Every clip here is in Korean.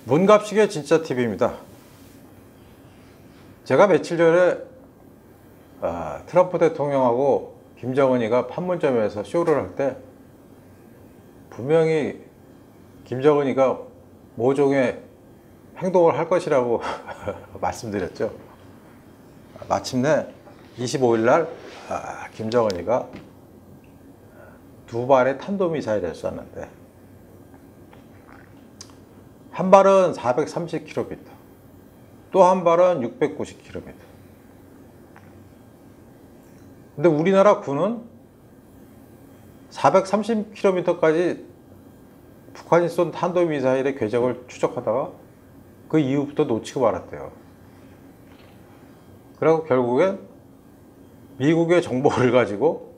문갑식의 진짜 팁입니다. 제가 며칠 전에 트럼프 대통령하고 김정은이가 판문점에서 쇼를 할 때 분명히 김정은이가 모종의 행동을 할 것이라고 말씀드렸죠. 마침내 25일 날 김정은이가 두 발의 탄도미사일을 쐈는데 한 발은 430km, 또 한 발은 690km. 근데 우리나라 군은 430km까지 북한이 쏜 탄도미사일의 궤적을 추적하다가 그 이후부터 놓치고 말았대요. 그리고 결국엔 미국의 정보를 가지고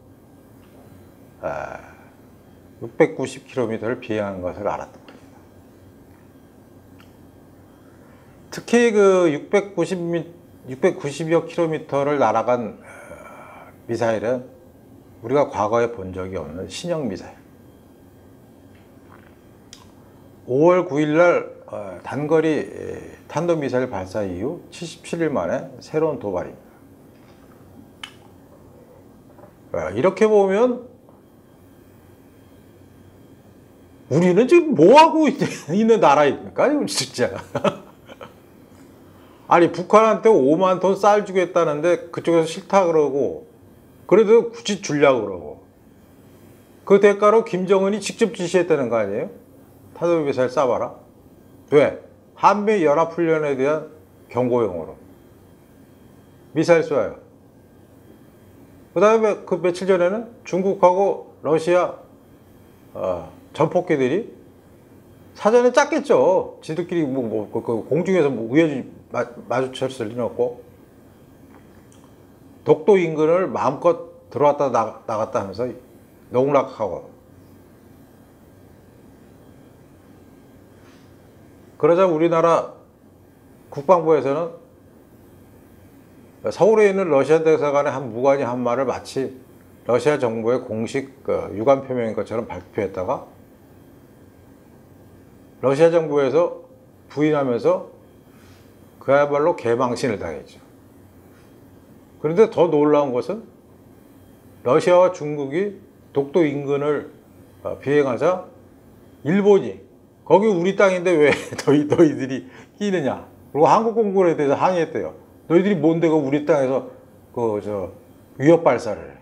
690km를 비행한 것을 알았던 겁니다. 특히 그 690여 킬로미터를 날아간 미사일은 우리가 과거에 본 적이 없는 신형 미사일. 5월 9일 날 단거리 탄도미사일 발사 이후 77일 만에 새로운 도발입니다. 이렇게 보면 우리는 지금 뭐하고 있는 나라입니까? 이거 진짜. 아니 북한한테 5만 톤 쌀 주겠다는데 그쪽에서 싫다 그러고 그래도 굳이 주려고 그러고 그 대가로 김정은이 직접 지시했다는 거 아니에요? 탄도미사일 쏴봐라. 왜? 한미 연합훈련에 대한 경고용으로 미사일 쏴요. 그 다음에 그 며칠 전에는 중국하고 러시아 전폭기들이 사전에 짰겠죠. 지들끼리 공중에서 우연히 마주쳤을 리는 없고 독도 인근을 마음껏 들어왔다 나갔다 하면서 농락하고 그러자 우리나라 국방부에서는 서울에 있는 러시아 대사관의 한 무관이 한 말을 마치 러시아 정부의 공식 유감 표명인 것처럼 발표했다가 러시아 정부에서 부인하면서 그야말로 개망신을 당했죠. 그런데 더 놀라운 것은 러시아와 중국이 독도 인근을 비행하자 일본이 거기 우리 땅인데 왜 너희들이 끼느냐. 그리고 한국공군에 대해서 항의했대요. 너희들이 뭔데 그 우리 땅에서 위협 발사를 해.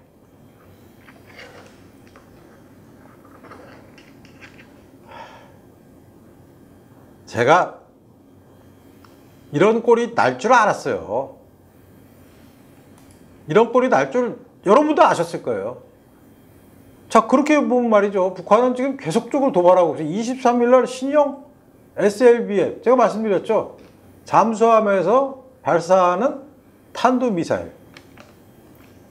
제가 이런 꼴이 날 줄 알았어요. 이런 꼴이 날 줄 여러분도 아셨을 거예요. 자, 그렇게 보면 말이죠. 북한은 지금 계속적으로 도발하고 있어요. 23일 날 신형 SLBM, 제가 말씀드렸죠. 잠수함에서 발사하는 탄도미사일.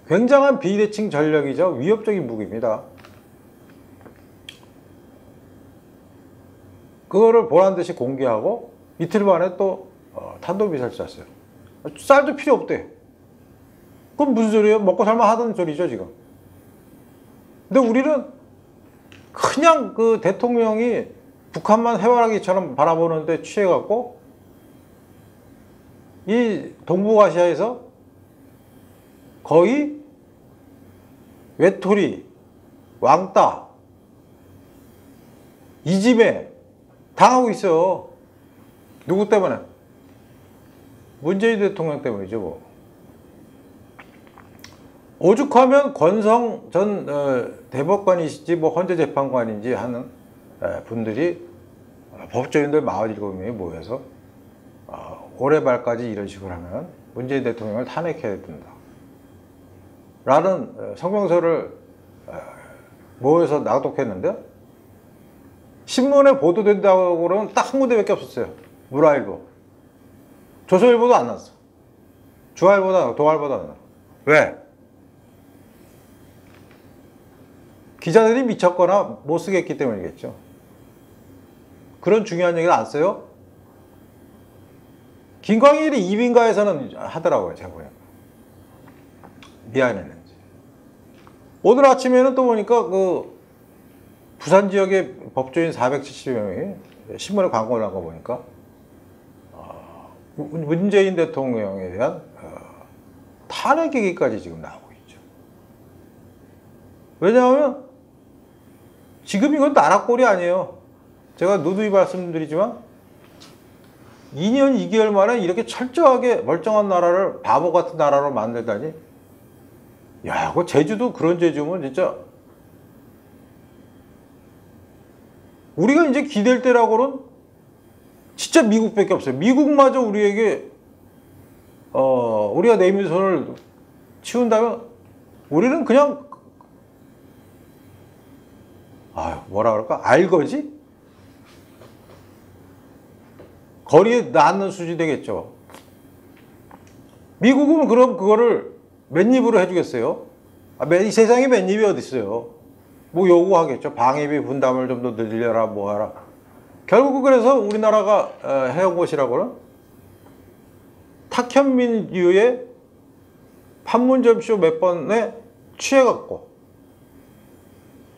굉장한 비대칭 전력이죠. 위협적인 무기입니다. 그거를 보란듯이 공개하고 이틀 만에 또 탄도미사일 쐈어요. 쌀도 필요 없대. 그럼 무슨 소리예요? 먹고 살만 하던 소리죠 지금. 근데 우리는 그냥 그 대통령이 북한만 해바라기처럼 바라보는데 취해갖고 이 동북아시아에서 거의 외톨이, 왕따, 이지매 당하고 있어요. 누구 때문에? 문재인 대통령 때문이죠 뭐. 오죽하면 권성 전 대법관이시지 뭐 헌재재판관인지 하는 분들이 법조인들 47명이 모여서 올해 말까지 이런 식으로 하면 문재인 대통령을 탄핵해야 된다 라는 성명서를 모여서 낭독했는데 신문에 보도된다고는 딱 한 군데밖에 없었어요. 문화일보. 조선일보도 안 났어. 동아일보도 안 났어. 왜? 기자들이 미쳤거나 못 쓰겠기 때문이겠죠. 그런 중요한 얘기를 안 써요? 김광일이 이민가에서는 하더라고요. 제가 보니까. 미안했는지. 오늘 아침에는 또 보니까 그 부산 지역의 법조인 470명이 신문에 광고를 한 거 보니까 문재인 대통령에 대한 탄핵 얘기까지 지금 나오고 있죠. 왜냐하면 지금 이건 나라 꼴이 아니에요. 제가 누누이 말씀드리지만 2년 2개월 만에 이렇게 철저하게 멀쩡한 나라를 바보 같은 나라로 만들다니. 야, 그 제주도 그런 제주면 진짜 우리가 이제 기댈 때라고는 진짜 미국밖에 없어요. 미국마저 우리에게 우리가 내민 손을 치운다면 우리는 그냥 뭐라 그럴까? 알거지? 거리에 낳는 수준이 되겠죠. 미국은 그럼 그거를 맨입으로 해주겠어요? 이 세상에 맨입이 어디 있어요? 뭐 요구하겠죠. 방위비 분담을 좀 더 늘려라, 뭐 하라. 결국 그래서 우리나라가 해온 것이라고는 탁현민류의 판문점쇼 몇 번에 취해갖고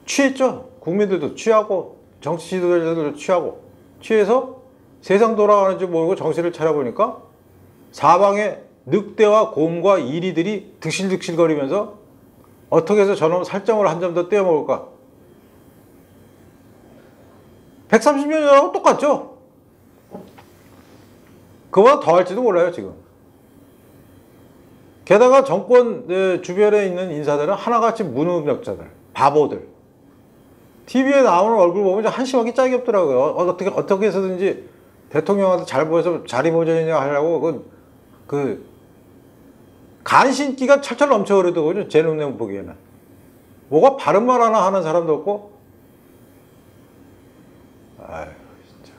취했죠. 국민들도 취하고 정치 지도자들도 취하고 취해서 세상 돌아가는지 모르고 정신을 차려보니까 사방에 늑대와 곰과 이리들이 득실득실거리면서 어떻게 해서 저놈 살점을 한 점 더 떼어먹을까? 130년 전하고 똑같죠? 그보다 더 할지도 몰라요, 지금. 게다가 정권 주변에 있는 인사들은 하나같이 무능력자들, 바보들. TV에 나오는 얼굴 보면 한심하게 짝이 없더라고요. 어떻게 해서든지 대통령한테 잘 보여서 자리 보전이냐 하려고 간신기가 철철 넘쳐 흐르더군요. 제 눈에 보기에는. 뭐가 바른 말 하나 하는 사람도 없고. 아유, 진짜.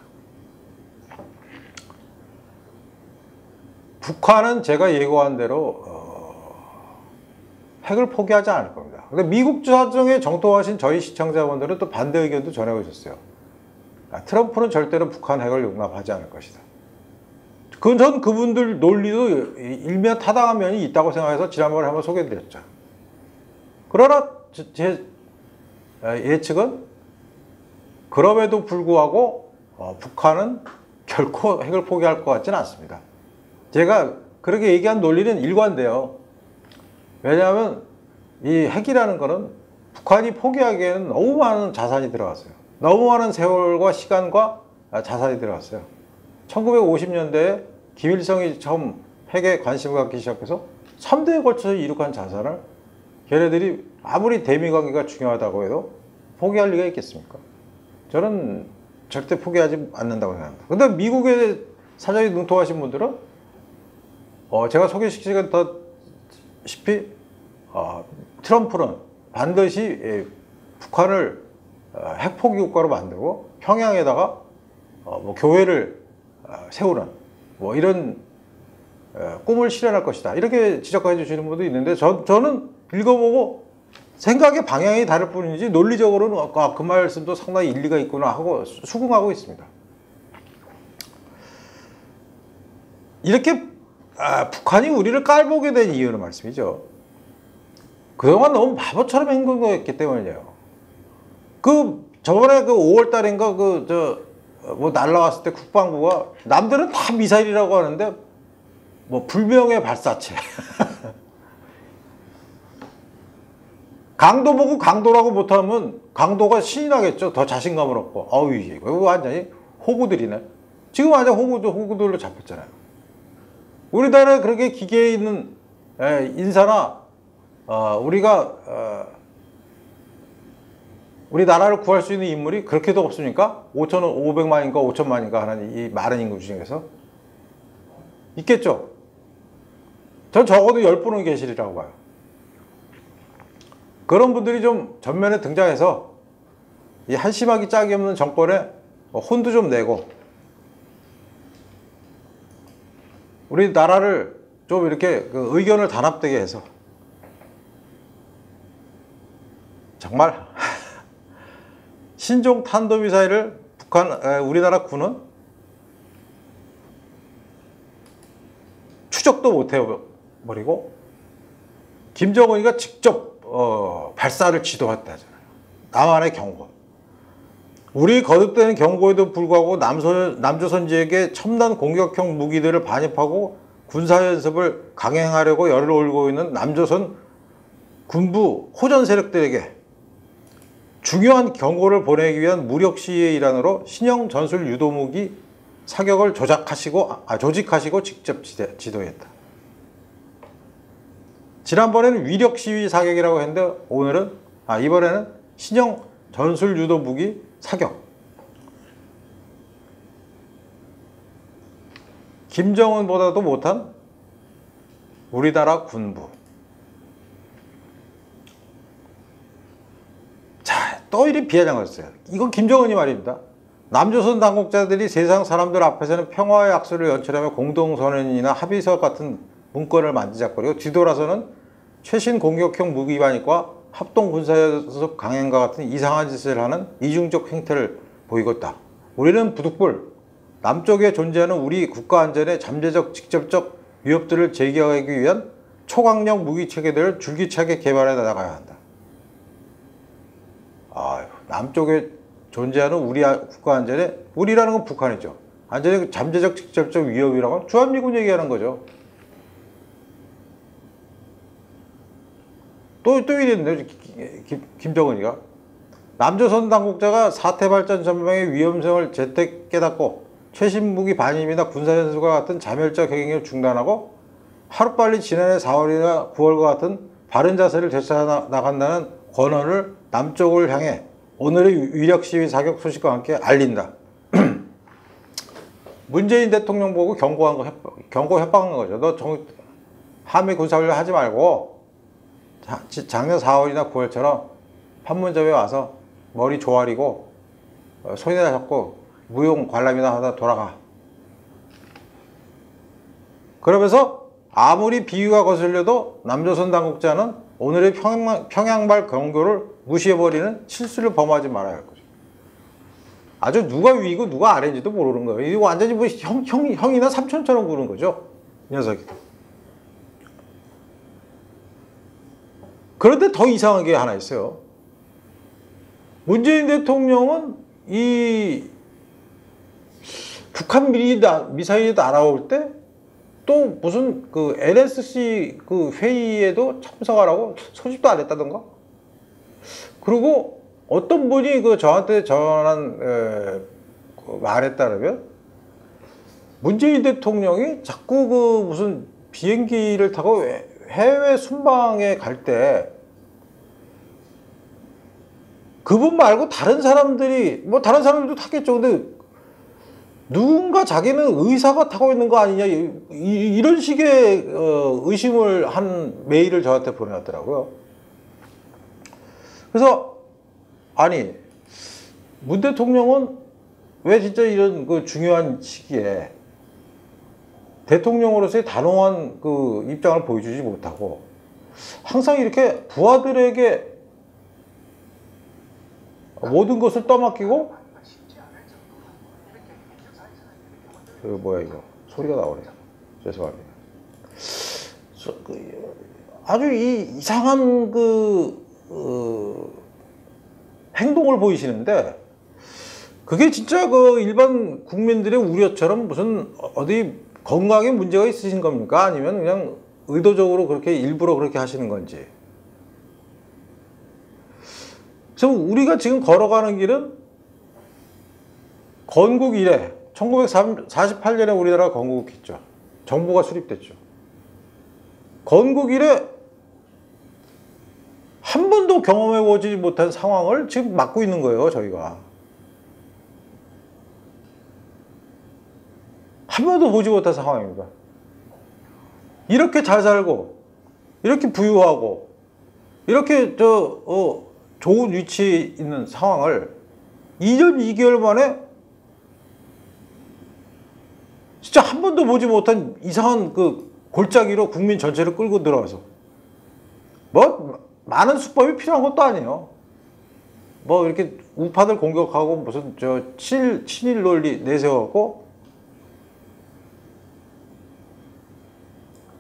북한은 제가 예고한 대로 핵을 포기하지 않을 겁니다. 근데 미국 사정에 정통하신 저희 시청자분들은 또 반대 의견도 전해오셨어요. 트럼프는 절대로 북한 핵을 용납하지 않을 것이다. 전 그분들 논리도 일면 타당한 면이 있다고 생각해서 지난번에 한번 소개해드렸죠. 그러나 제 예측은 그럼에도 불구하고 북한은 결코 핵을 포기할 것 같지는 않습니다. 제가 그렇게 얘기한 논리는 일관돼요. 왜냐하면 이 핵이라는 거는 북한이 포기하기에는 너무 많은 자산이 들어갔어요. 너무 많은 세월과 시간과 자산이 들어갔어요. 1950년대에 김일성이 처음 핵에 관심을 갖기 시작해서 3대에 걸쳐서 이룩한 자산을 걔네들이 아무리 대미관계가 중요하다고 해도 포기할 리가 있겠습니까? 저는 절대 포기하지 않는다고 생각합니다. 근데 미국의 사정이 능통하신 분들은 제가 소개시키다시피 트럼프는 반드시 북한을 핵 포기 국가로 만들고 평양에다가 뭐 교회를 세우는 뭐 이런 꿈을 실현할 것이다. 이렇게 지적해 주시는 분도 있는데 저는 읽어보고 생각의 방향이 다를 뿐이지 논리적으로는 그 말씀도 상당히 일리가 있구나 하고 수긍하고 있습니다. 이렇게 북한이 우리를 깔보게 된 이유는 말씀이죠. 그동안 너무 바보처럼 행동했기 때문이에요. 저번에 5월 달인가 뭐 날라왔을 때 국방부가 남들은 다 미사일이라고 하는데 뭐 불명예 발사체. 강도 보고 강도라고 못하면 강도가 신이 나겠죠. 더 자신감을 얻고. 이거 완전히 호구들이네. 지금 완전 호구들로 잡혔잖아요. 우리나라에 그렇게 기계에 있는 인사나 우리 나라를 구할 수 있는 인물이 그렇게도 없으니까 500만인가 5천만인가 하는 이 많은 인구 중에서 있겠죠. 전 적어도 10분은 계시리라고 봐요. 그런 분들이 좀 전면에 등장해서 이 한심하기 짝이 없는 정권에 혼도 좀 내고 우리 나라를 좀 이렇게 의견을 단합되게 해서 정말 신종 탄도미사일을 우리나라 군은 추적도 못 해버리고 김정은이가 직접 발사를 지도했다잖아요. 남한의 경고. 우리 거듭되는 경고에도 불구하고 남조선지에게 첨단 공격형 무기들을 반입하고 군사연습을 강행하려고 열을 올리고 있는 남조선 군부 호전 세력들에게 중요한 경고를 보내기 위한 무력 시위의 일환으로 신형 전술 유도무기 사격을 조직하시고 직접 지도했다. 지난번에는 위력 시위 사격이라고 했는데 이번에는 신형 전술 유도무기 사격. 김정은보다도 못한 우리나라 군부. 자, 또 이리 비아냥을 했어요. 이건 김정은이 말입니다. 남조선 당국자들이 세상 사람들 앞에서는 평화의 약속을 연출하며 공동선언이나 합의서 같은 문건을 만지작거리고 뒤돌아서는 최신 공격형 무기 반입과 합동 군사연습 강행과 같은 이상한 짓을 하는 이중적 행태를 보이고 있다. 우리는 부득불 남쪽에 존재하는 우리 국가 안전에 잠재적 직접적 위협들을 제기하기 위한 초강력 무기 체계들을 줄기차게 개발해 나가야 한다. 남쪽에 존재하는 우리 국가 안전에, 우리라는 건 북한이죠. 안전에 잠재적 직접적 위협이라고 하면 주한미군 얘기하는 거죠. 또 이랬는데 김정은이가 남조선 당국자가 사태 발전 전망의 위험성을 제때 깨닫고 최신 무기 반입이나 군사연습과 같은 자멸적 행위를 중단하고 하루빨리 지난해 4월이나 9월과 같은 바른 자세를 되찾아나간다는 권한을 남쪽을 향해 오늘의 위력 시위 사격 소식과 함께 알린다. 문재인 대통령 보고 경고 협박한 거죠. 너 한미 군사훈련 하지 말고 작년 4월이나 9월처럼 판문점에 와서 머리 조아리고 손이나 잡고 무용 관람이나 하다 돌아가. 그러면서 아무리 비위가 거슬려도 남조선 당국자는 오늘의 평양발 경고를 무시해버리는 실수를 범하지 말아야 할 거죠. 아주 누가 위고 누가 아래인지도 모르는 거예요. 이거 완전히 뭐 형이나 삼촌처럼 구는 거죠. 이 녀석이. 그런데 더 이상한 게 하나 있어요. 문재인 대통령은 이 북한 미사일이 날아올 때 또 무슨 그 NSC 그 회의에도 참석하라고 소집도 안 했다던가. 그리고 어떤 분이 그 저한테 전한 말에 따르면 문재인 대통령이 자꾸 그 무슨 비행기를 타고 해외 순방에 갈 때 그분 말고 다른 사람들이 뭐 다른 사람들도 탔겠죠. 근데 누군가 자기는 의사가 타고 있는 거 아니냐 이런 식의 의심을 한 메일을 저한테 보내왔더라고요. 그래서 아니 문 대통령은 왜 진짜 이런 그 중요한 시기에 대통령으로서의 단호한 그 입장을 보여주지 못하고 항상 이렇게 부하들에게 모든 것을 떠맡기고 뭐야 이거 소리가 나오네. 죄송합니다. 아주 이상한 행동을 보이시는데 그게 진짜 그 일반 국민들의 우려처럼 무슨 어디 건강에 문제가 있으신 겁니까? 아니면 그냥 의도적으로 그렇게 일부러 그렇게 하시는 건지. 그래서 우리가 지금 걸어가는 길은 건국 이래 1948년에 우리나라가 건국했죠. 정부가 수립됐죠. 건국 이래 한 번도 경험해보지 못한 상황을 지금 맞고 있는 거예요, 저희가. 한 번도 보지 못한 상황입니다. 이렇게 잘 살고, 이렇게 부유하고, 이렇게 좋은 위치에 있는 상황을 2년 2개월 만에 진짜 한 번도 보지 못한 이상한 그 골짜기로 국민 전체를 끌고 들어와서 뭐 많은 수법이 필요한 것도 아니에요. 뭐 이렇게 우파들 공격하고 무슨 친일 논리 내세워갖고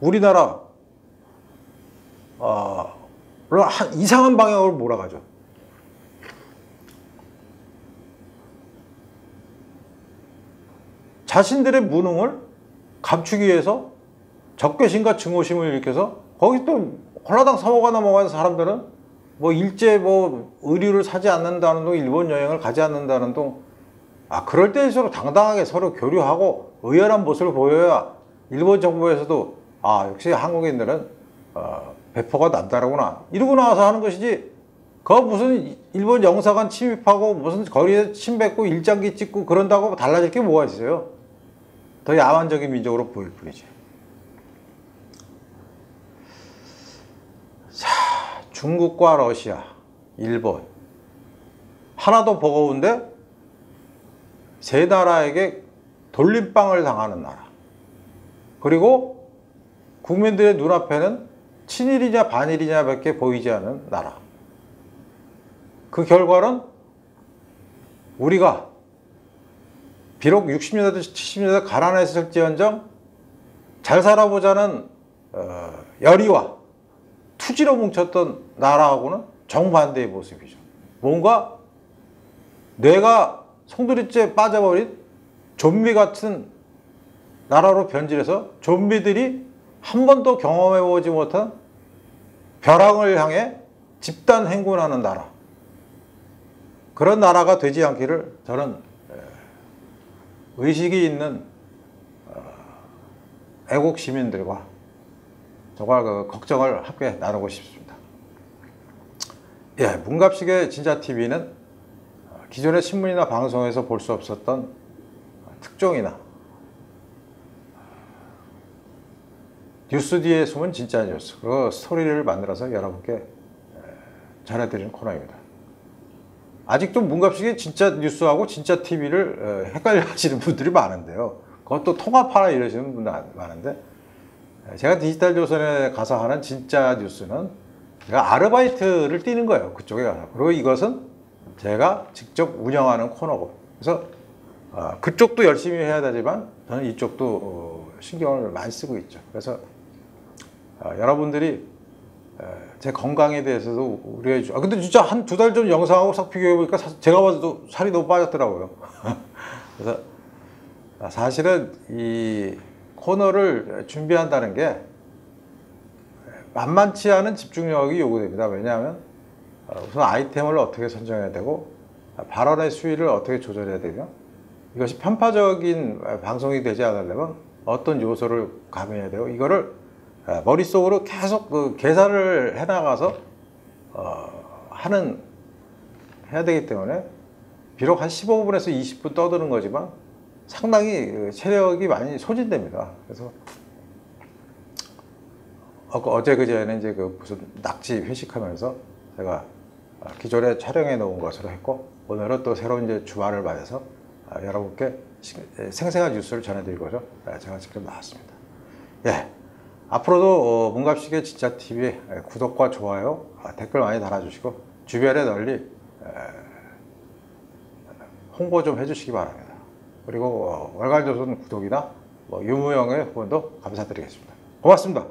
우리나라 이상한 방향으로 몰아가죠. 자신들의 무능을 감추기 위해서 적개심과 증오심을 일으켜서 거기 또 홀라당 사고가 넘어가는 사람들은 뭐 일제 뭐 의류를 사지 않는다는 둥, 일본 여행을 가지 않는다는 둥, 그럴 때일수록 당당하게 서로 교류하고 의연한 모습을 보여야 일본 정부에서도 역시 한국인들은 배포가 남다르구나 이러고 나와서 하는 것이지, 그거 무슨 일본 영사관 침입하고 무슨 거리에 침 뱉고 일장기 찍고 그런다고 달라질 게 뭐가 있어요. 더 야만적인 민족으로 보일 뿐이지. 자, 중국과 러시아, 일본 하나도 버거운데 세 나라에게 돌림방을 당하는 나라, 그리고 국민들의 눈앞에는 친일이냐 반일이냐 밖에 보이지 않는 나라. 그 결과는 우리가 비록 60년대 70년대 가난했을지언정 잘 살아보자는 열의와 투지로 뭉쳤던 나라하고는 정반대의 모습이죠. 뭔가 뇌가 송두리째 빠져버린 좀비 같은 나라로 변질해서 좀비들이 한 번도 경험해보지 못한 벼랑을 향해 집단 행군하는 나라, 그런 나라가 되지 않기를 저는 의식이 있는 애국 시민들과 정말 그 걱정을 함께 나누고 싶습니다. 예, 문갑식의 진짜TV는 기존의 신문이나 방송에서 볼 수 없었던 특종이나 뉴스 뒤에 숨은 진짜 뉴스, 그 스토리를 만들어서 여러분께 전해드리는 코너입니다. 아직도 문갑식의 진짜 뉴스하고 진짜 TV를 헷갈려 하시는 분들이 많은데요. 그것도 통합하라 이러시는 분들 많은데, 제가 디지털조선에 가서 하는 진짜 뉴스는 제가 아르바이트를 뛰는 거예요. 그쪽에 가서. 그리고 이것은 제가 직접 운영하는 코너고, 그래서 그쪽도 열심히 해야 되지만 저는 이쪽도 신경을 많이 쓰고 있죠. 그래서 여러분들이 제 건강에 대해서도 우려해 주죠. 근데 진짜 한 두 달 전 영상하고 싹 비교해 보니까 제가 봐도 살이 너무 빠졌더라고요. 그래서 사실은 이 코너를 준비한다는 게 만만치 않은 집중력이 요구됩니다. 왜냐하면 우선 아이템을 어떻게 선정해야 되고 발언의 수위를 어떻게 조절해야 되며, 이것이 편파적인 방송이 되지 않으려면 어떤 요소를 가미해야 되고, 이거를 머릿속으로 계속 그 계산을 해나가서 해야 되기 때문에 비록 한 15분에서 20분 떠드는 거지만 상당히 체력이 많이 소진됩니다. 그래서 어제 그제는 이제 그 무슨 낙지 회식하면서 제가 기존에 촬영해 놓은 것으로 했고, 오늘은 또 새로운 이제 주말을 맞아서 여러분께 생생한 뉴스를 전해드리고자 제가 직접 나왔습니다. 예. 앞으로도 문갑식의 진짜TV 구독과 좋아요, 댓글 많이 달아주시고 주변에 널리 홍보 좀 해주시기 바랍니다. 그리고 월간조선 구독이나 유무형의 후원도 감사드리겠습니다. 고맙습니다.